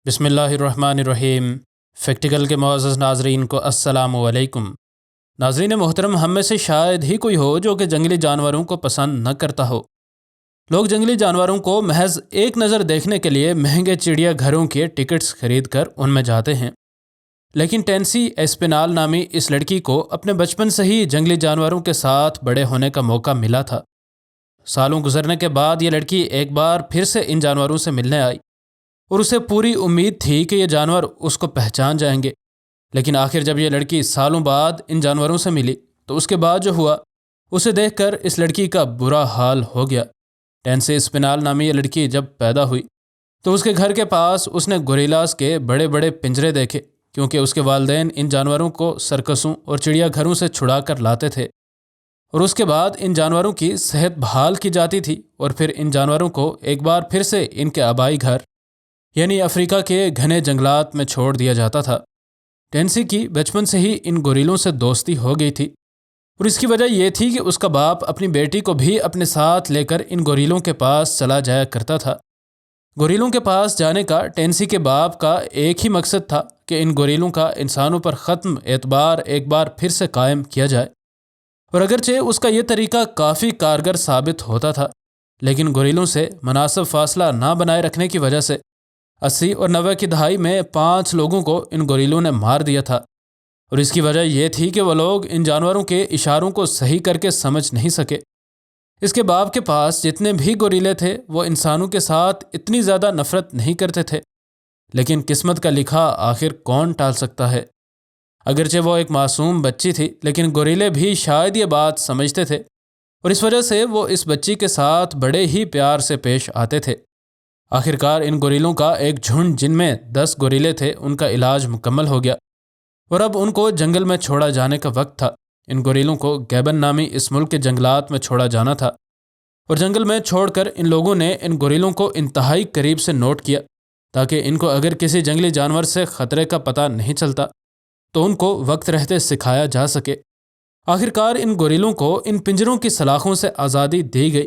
بسم اللہ الرحمن الرحیم۔ فیکٹیکل کے معزز ناظرین کو السلام علیکم۔ ناظرین محترم، ہم میں سے شاید ہی کوئی ہو جو کہ جنگلی جانوروں کو پسند نہ کرتا ہو۔ لوگ جنگلی جانوروں کو محض ایک نظر دیکھنے کے لیے مہنگے چڑیا گھروں کے ٹکٹس خرید کر ان میں جاتے ہیں، لیکن ٹینسی ایسپینال نامی اس لڑکی کو اپنے بچپن سے ہی جنگلی جانوروں کے ساتھ بڑے ہونے کا موقع ملا تھا۔ سالوں گزرنے کے بعد یہ لڑکی ایک بار پھر سے ان جانوروں سے ملنے آئی اور اسے پوری امید تھی کہ یہ جانور اس کو پہچان جائیں گے، لیکن آخر جب یہ لڑکی سالوں بعد ان جانوروں سے ملی تو اس کے بعد جو ہوا اسے دیکھ کر اس لڑکی کا برا حال ہو گیا۔ ٹینسی اسپینال نامی یہ لڑکی جب پیدا ہوئی تو اس کے گھر کے پاس اس نے گوریلاز کے بڑے بڑے پنجرے دیکھے، کیونکہ اس کے والدین ان جانوروں کو سرکسوں اور چڑیا گھروں سے چھڑا کر لاتے تھے، اور اس کے بعد ان جانوروں کی صحت بحال کی جاتی تھی اور پھر ان جانوروں کو ایک بار پھر سے ان کے آبائی گھر یعنی افریقہ کے گھنے جنگلات میں چھوڑ دیا جاتا تھا۔ ٹینسی کی بچپن سے ہی ان گوریلوں سے دوستی ہو گئی تھی، اور اس کی وجہ یہ تھی کہ اس کا باپ اپنی بیٹی کو بھی اپنے ساتھ لے کر ان گوریلوں کے پاس چلا جایا کرتا تھا۔ گوریلوں کے پاس جانے کا ٹینسی کے باپ کا ایک ہی مقصد تھا کہ ان گوریلوں کا انسانوں پر ختم اعتبار ایک بار پھر سے قائم کیا جائے، اور اگرچہ اس کا یہ طریقہ کافی کارگر ثابت ہوتا تھا، لیکن گوریلوں سے مناسب فاصلہ نہ بنائے رکھنے کی وجہ سے 80 اور 90 کی دہائی میں 5 لوگوں کو ان گوریلوں نے مار دیا تھا، اور اس کی وجہ یہ تھی کہ وہ لوگ ان جانوروں کے اشاروں کو صحیح کر کے سمجھ نہیں سکے۔ اس کے باپ کے پاس جتنے بھی گوریلے تھے وہ انسانوں کے ساتھ اتنی زیادہ نفرت نہیں کرتے تھے، لیکن قسمت کا لکھا آخر کون ٹال سکتا ہے۔ اگرچہ وہ ایک معصوم بچی تھی، لیکن گوریلے بھی شاید یہ بات سمجھتے تھے، اور اس وجہ سے وہ اس بچی کے ساتھ بڑے ہی پیار سے پیش آتے تھے۔ آخرکار ان گوریلوں کا ایک جھنڈ جن میں 10 گوریلے تھے، ان کا علاج مکمل ہو گیا، اور اب ان کو جنگل میں چھوڑا جانے کا وقت تھا۔ ان گوریلوں کو گیبن نامی اس ملک کے جنگلات میں چھوڑا جانا تھا، اور جنگل میں چھوڑ کر ان لوگوں نے ان گوریلوں کو انتہائی قریب سے نوٹ کیا، تاکہ ان کو اگر کسی جنگلی جانور سے خطرے کا پتہ نہیں چلتا تو ان کو وقت رہتے سکھایا جا سکے۔ آخرکار ان گوریلوں کو ان پنجروں کی سلاخوں سے آزادی دی گئی،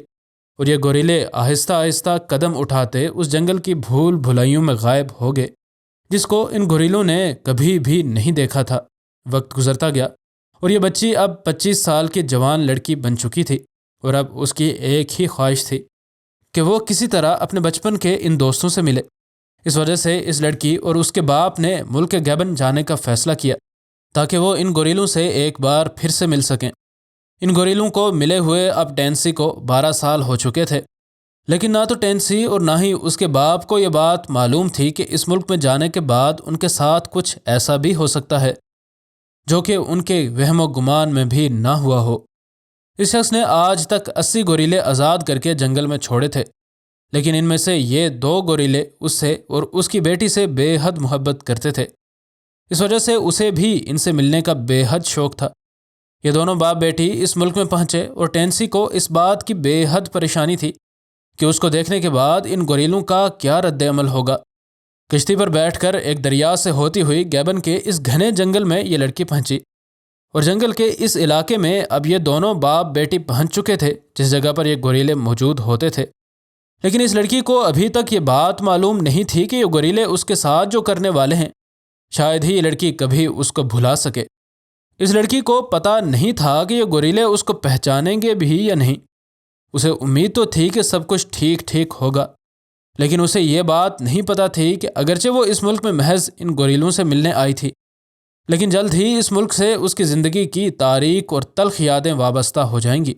اور یہ گوریلے آہستہ آہستہ قدم اٹھاتے اس جنگل کی بھول بھلائیوں میں غائب ہو گئے، جس کو ان گوریلوں نے کبھی بھی نہیں دیکھا تھا۔ وقت گزرتا گیا اور یہ بچی اب 25 سال کی جوان لڑکی بن چکی تھی، اور اب اس کی ایک ہی خواہش تھی کہ وہ کسی طرح اپنے بچپن کے ان دوستوں سے ملے۔ اس وجہ سے اس لڑکی اور اس کے باپ نے ملک گیبن جانے کا فیصلہ کیا، تاکہ وہ ان گوریلوں سے ایک بار پھر سے مل سکیں۔ ان گوریلوں کو ملے ہوئے اب ٹینسی کو 12 سال ہو چکے تھے، لیکن نہ تو ٹینسی اور نہ ہی اس کے باپ کو یہ بات معلوم تھی کہ اس ملک میں جانے کے بعد ان کے ساتھ کچھ ایسا بھی ہو سکتا ہے جو کہ ان کے وہم و گمان میں بھی نہ ہوا ہو۔ اس شخص نے آج تک 80 گوریلے آزاد کر کے جنگل میں چھوڑے تھے، لیکن ان میں سے یہ 2 گوریلے اس سے اور اس کی بیٹی سے بے حد محبت کرتے تھے۔ اس وجہ سے اسے بھی ان سے ملنے کا بے حد شوق تھا۔ یہ دونوں باپ بیٹی اس ملک میں پہنچے، اور ٹینسی کو اس بات کی بے حد پریشانی تھی کہ اس کو دیکھنے کے بعد ان گوریلوں کا کیا رد عمل ہوگا۔ کشتی پر بیٹھ کر ایک دریا سے ہوتی ہوئی گیبن کے اس گھنے جنگل میں یہ لڑکی پہنچی، اور جنگل کے اس علاقے میں اب یہ دونوں باپ بیٹی پہنچ چکے تھے جس جگہ پر یہ گوریلے موجود ہوتے تھے، لیکن اس لڑکی کو ابھی تک یہ بات معلوم نہیں تھی کہ یہ گوریلے اس کے ساتھ جو کرنے والے ہیں شاید ہی یہ لڑکی کبھی اس کو بھلا سکے۔ اس لڑکی کو پتہ نہیں تھا کہ یہ گوریلے اس کو پہچانیں گے بھی یا نہیں۔ اسے امید تو تھی کہ سب کچھ ٹھیک ٹھیک ہوگا، لیکن اسے یہ بات نہیں پتہ تھی کہ اگرچہ وہ اس ملک میں محض ان گوریلوں سے ملنے آئی تھی، لیکن جلد ہی اس ملک سے اس کی زندگی کی تاریک اور تلخ یادیں وابستہ ہو جائیں گی۔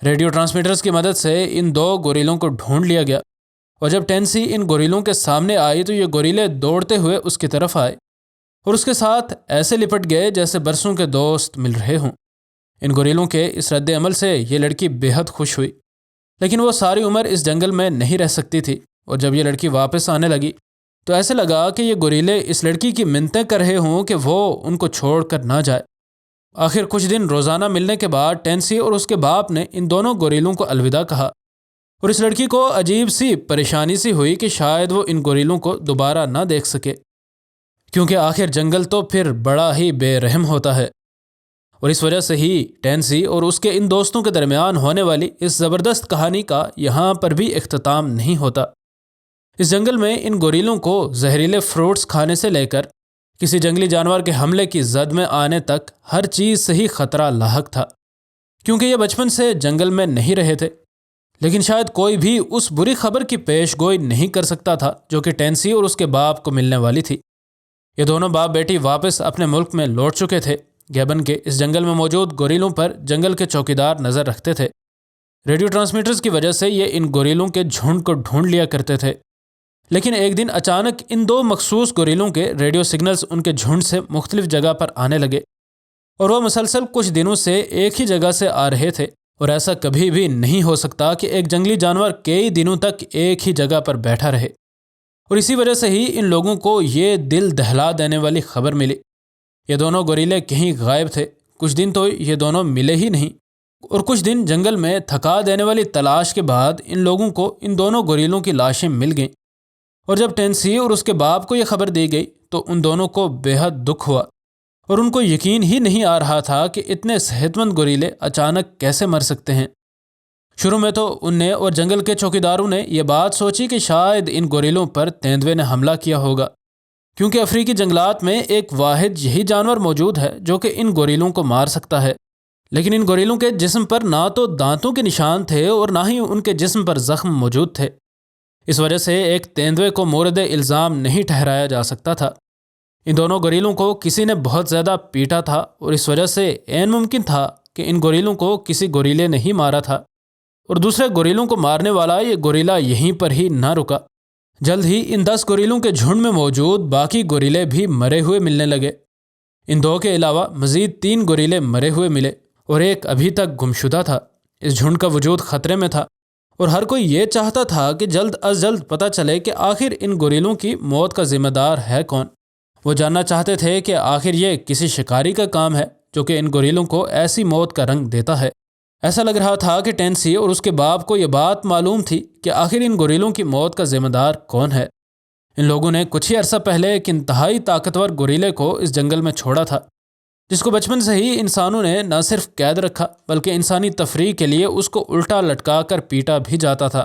ریڈیو ٹرانسمیٹرز کی مدد سے ان 2 گوریلوں کو ڈھونڈ لیا گیا، اور جب ٹینسی ان گوریلوں کے سامنے آئی تو یہ گوریلے دوڑتے ہوئے اس کی طرف آئے اور اس کے ساتھ ایسے لپٹ گئے جیسے برسوں کے دوست مل رہے ہوں۔ ان گوریلوں کے اس رد عمل سے یہ لڑکی بے حد خوش ہوئی، لیکن وہ ساری عمر اس جنگل میں نہیں رہ سکتی تھی، اور جب یہ لڑکی واپس آنے لگی تو ایسے لگا کہ یہ گوریلے اس لڑکی کی منتیں کر رہے ہوں کہ وہ ان کو چھوڑ کر نہ جائے۔ آخر کچھ دن روزانہ ملنے کے بعد ٹینسی اور اس کے باپ نے ان دونوں گوریلوں کو الوداع کہا، اور اس لڑکی کو عجیب سی پریشانی سی ہوئی کہ شاید وہ ان گوریلوں کو دوبارہ نہ دیکھ سکے، کیونکہ آخر جنگل تو پھر بڑا ہی بے رحم ہوتا ہے۔ اور اس وجہ سے ہی ٹینسی اور اس کے ان دوستوں کے درمیان ہونے والی اس زبردست کہانی کا یہاں پر بھی اختتام نہیں ہوتا۔ اس جنگل میں ان گوریلوں کو زہریلے فروٹس کھانے سے لے کر کسی جنگلی جانور کے حملے کی زد میں آنے تک ہر چیز سے ہی خطرہ لاحق تھا، کیونکہ یہ بچپن سے جنگل میں نہیں رہے تھے۔ لیکن شاید کوئی بھی اس بری خبر کی پیش گوئی نہیں کر سکتا تھا جو کہ ٹینسی اور اس کے باپ کو ملنے والی تھی۔ یہ دونوں باپ بیٹی واپس اپنے ملک میں لوٹ چکے تھے۔ گیبن کے اس جنگل میں موجود گوریلوں پر جنگل کے چوکیدار نظر رکھتے تھے۔ ریڈیو ٹرانسمیٹرز کی وجہ سے یہ ان گوریلوں کے جھنڈ کو ڈھونڈ لیا کرتے تھے، لیکن ایک دن اچانک ان دو مخصوص گوریلوں کے ریڈیو سگنلز ان کے جھنڈ سے مختلف جگہ پر آنے لگے، اور وہ مسلسل کچھ دنوں سے ایک ہی جگہ سے آ رہے تھے، اور ایسا کبھی بھی نہیں ہو سکتا کہ ایک جنگلی جانور کئی دنوں تک ایک ہی جگہ پر بیٹھا رہے۔ اور اسی وجہ سے ہی ان لوگوں کو یہ دل دہلا دینے والی خبر ملی۔ یہ دونوں گوریلے کہیں غائب تھے۔ کچھ دن تو یہ دونوں ملے ہی نہیں، اور کچھ دن جنگل میں تھکا دینے والی تلاش کے بعد ان لوگوں کو ان دونوں گوریلوں کی لاشیں مل گئیں۔ اور جب ٹینسی اور اس کے باپ کو یہ خبر دی گئی تو ان دونوں کو بے حد دکھ ہوا، اور ان کو یقین ہی نہیں آ رہا تھا کہ اتنے صحت مند گوریلے اچانک کیسے مر سکتے ہیں۔ شروع میں تو ان نے اور جنگل کے چوکیداروں نے یہ بات سوچی کہ شاید ان گوریلوں پر تیندوے نے حملہ کیا ہوگا، کیونکہ افریقی جنگلات میں ایک واحد یہی جانور موجود ہے جو کہ ان گوریلوں کو مار سکتا ہے۔ لیکن ان گوریلوں کے جسم پر نہ تو دانتوں کے نشان تھے اور نہ ہی ان کے جسم پر زخم موجود تھے۔ اس وجہ سے ایک تیندوے کو مورد الزام نہیں ٹھہرایا جا سکتا تھا۔ ان دونوں گوریلوں کو کسی نے بہت زیادہ پیٹا تھا، اور اس وجہ سے عین ممکن تھا کہ ان گوریلوں کو کسی گوریلے نے ہی مارا تھا، اور دوسرے گوریلوں کو مارنے والا یہ گوریلا یہیں پر ہی نہ رکا۔ جلد ہی ان 10 گوریلوں کے جھنڈ میں موجود باقی گوریلے بھی مرے ہوئے ملنے لگے۔ ان 2 کے علاوہ مزید 3 گوریلے مرے ہوئے ملے، اور ایک ابھی تک گمشدہ تھا۔ اس جھنڈ کا وجود خطرے میں تھا، اور ہر کوئی یہ چاہتا تھا کہ جلد از جلد پتہ چلے کہ آخر ان گوریلوں کی موت کا ذمہ دار ہے کون۔ وہ جاننا چاہتے تھے کہ آخر یہ کسی شکاری کا کام ہے جو کہ ان گوریلوں کو ایسی موت کا رنگ دیتا ہے۔ ایسا لگ رہا تھا کہ ٹینسی اور اس کے باپ کو یہ بات معلوم تھی کہ آخر ان گوریلوں کی موت کا ذمہ دار کون ہے۔ ان لوگوں نے کچھ ہی عرصہ پہلے ایک انتہائی طاقتور گوریلے کو اس جنگل میں چھوڑا تھا، جس کو بچپن سے ہی انسانوں نے نہ صرف قید رکھا بلکہ انسانی تفریح کے لیے اس کو الٹا لٹکا کر پیٹا بھی جاتا تھا۔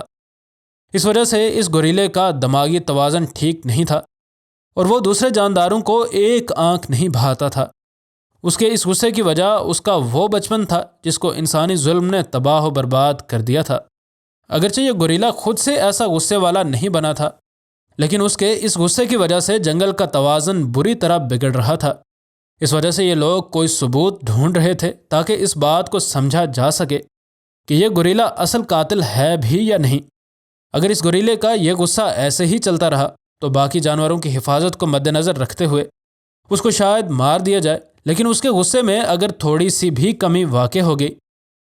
اس وجہ سے اس گوریلے کا دماغی توازن ٹھیک نہیں تھا، اور وہ دوسرے جانداروں کو ایک آنکھ نہیں بھاتا تھا۔ اس کے اس غصے کی وجہ اس کا وہ بچپن تھا جس کو انسانی ظلم نے تباہ و برباد کر دیا تھا۔ اگرچہ یہ گوریلا خود سے ایسا غصے والا نہیں بنا تھا، لیکن اس کے اس غصے کی وجہ سے جنگل کا توازن بری طرح بگڑ رہا تھا۔ اس وجہ سے یہ لوگ کوئی ثبوت ڈھونڈ رہے تھے تاکہ اس بات کو سمجھا جا سکے کہ یہ گوریلا اصل قاتل ہے بھی یا نہیں۔ اگر اس گوریلے کا یہ غصہ ایسے ہی چلتا رہا تو باقی جانوروں کی حفاظت کو مد نظر رکھتے ہوئے اس کو شاید مار دیا جائے، لیکن اس کے غصے میں اگر تھوڑی سی بھی کمی واقع ہو گئی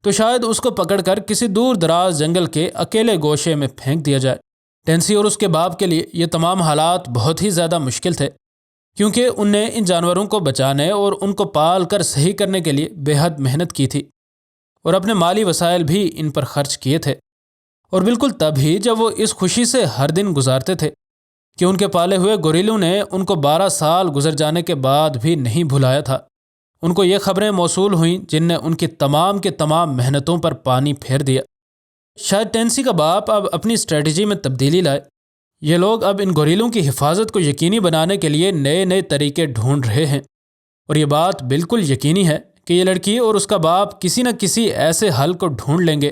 تو شاید اس کو پکڑ کر کسی دور دراز جنگل کے اکیلے گوشے میں پھینک دیا جائے۔ ٹینسی اور اس کے باپ کے لیے یہ تمام حالات بہت ہی زیادہ مشکل تھے، کیونکہ ان نے ان جانوروں کو بچانے اور ان کو پال کر صحیح کرنے کے لیے بے حد محنت کی تھی، اور اپنے مالی وسائل بھی ان پر خرچ کیے تھے۔ اور بالکل تب ہی جب وہ اس خوشی سے ہر دن گزارتے تھے کہ ان کے پالے ہوئے گوریلوں نے ان کو 12 سال گزر جانے کے بعد بھی نہیں بھلایا تھا، ان کو یہ خبریں موصول ہوئیں جن نے ان کی تمام کے تمام محنتوں پر پانی پھیر دیا۔ شاید ٹینسی کا باپ اب اپنی اسٹریٹجی میں تبدیلی لائے۔ یہ لوگ اب ان گوریلوں کی حفاظت کو یقینی بنانے کے لیے نئے نئے طریقے ڈھونڈ رہے ہیں، اور یہ بات بالکل یقینی ہے کہ یہ لڑکی اور اس کا باپ کسی نہ کسی ایسے حل کو ڈھونڈ لیں گے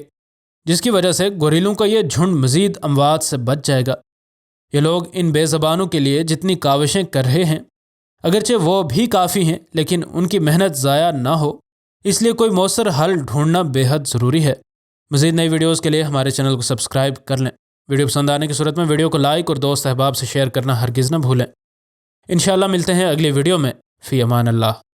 جس کی وجہ سے گوریلوں کا یہ جھنڈ مزید اموات سے بچ جائے گا۔ یہ لوگ ان بے زبانوں کے لیے جتنی کاوشیں کر رہے ہیں، اگرچہ وہ بھی کافی ہیں، لیکن ان کی محنت ضائع نہ ہو اس لیے کوئی مؤثر حل ڈھونڈنا بے حد ضروری ہے۔ مزید نئی ویڈیوز کے لیے ہمارے چینل کو سبسکرائب کر لیں۔ ویڈیو پسند آنے کی صورت میں ویڈیو کو لائک اور دوست احباب سے شیئر کرنا ہرگز نہ بھولیں۔ انشاءاللہ ملتے ہیں اگلی ویڈیو میں۔ فی امان اللہ۔